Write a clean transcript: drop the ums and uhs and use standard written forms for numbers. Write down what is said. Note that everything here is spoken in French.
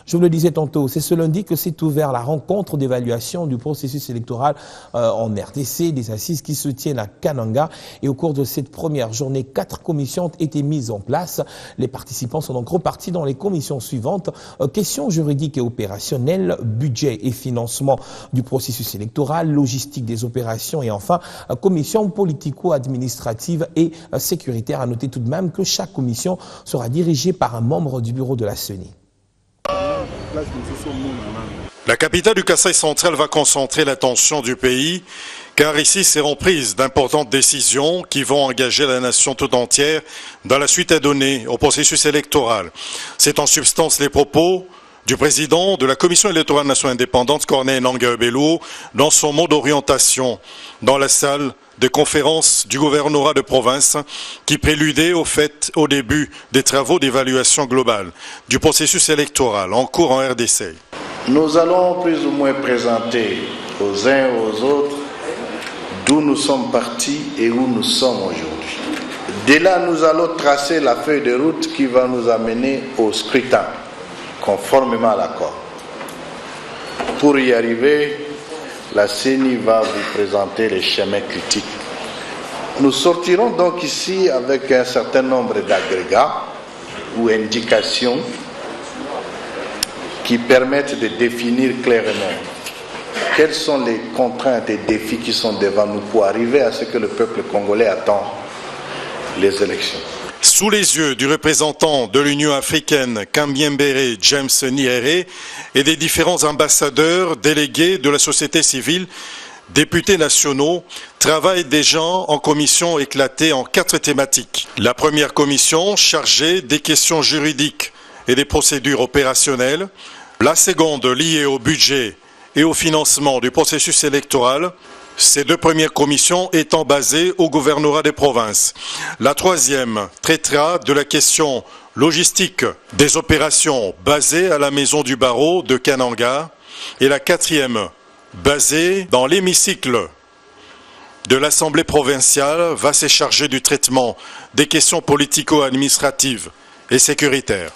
Je vous le disais tantôt, c'est ce lundi que s'est ouvert la rencontre d'évaluation du processus électoral en RDC, des assises qui se tiennent à Kananga. Et au cours de cette première journée, 4 commissions ont été mises en place. Les participants sont donc repartis dans les commissions suivantes. Questions juridiques et opérationnelles, budget et financement du processus électoral, logistique des opérations et enfin, commission politico-administrative et sécuritaire. À noter tout de même que chaque commission sera dirigée par un membre du bureau de la CENI. La capitale du Kasaï central va concentrer l'attention du pays, car ici seront prises d'importantes décisions qui vont engager la nation tout entière dans la suite à donner au processus électoral. C'est en substance les propos du président de la Commission électorale nationale indépendante, Corneille Nangaa Bello, dans son mot d'orientation dans la salle de conférence du gouvernorat de province qui préludait au début des travaux d'évaluation globale du processus électoral en cours en RDC. Nous allons plus ou moins présenter aux uns et aux autres d'où nous sommes partis et où nous sommes aujourd'hui. Dès là, nous allons tracer la feuille de route qui va nous amener au scrutin, conformément à l'accord. Pour y arriver, la CENI va vous présenter les schémas critiques. Nous sortirons donc ici avec un certain nombre d'agrégats ou indications qui permettent de définir clairement quelles sont les contraintes et défis qui sont devant nous pour arriver à ce que le peuple congolais attend, les élections. Sous les yeux du représentant de l'Union africaine, Kambiembere James Nyerere, et des différents ambassadeurs, délégués de la société civile, députés nationaux, travaillent déjà en commission éclatée en 4 thématiques. La première commission chargée des questions juridiques et des procédures opérationnelles. La seconde liée au budget et au financement du processus électoral. Ces 2 premières commissions étant basées au gouvernorat des provinces. La troisième traitera de la question logistique des opérations basées à la maison du barreau de Kananga. Et la 4e, basée dans l'hémicycle de l'Assemblée provinciale, va se charger du traitement des questions politico-administratives et sécuritaires.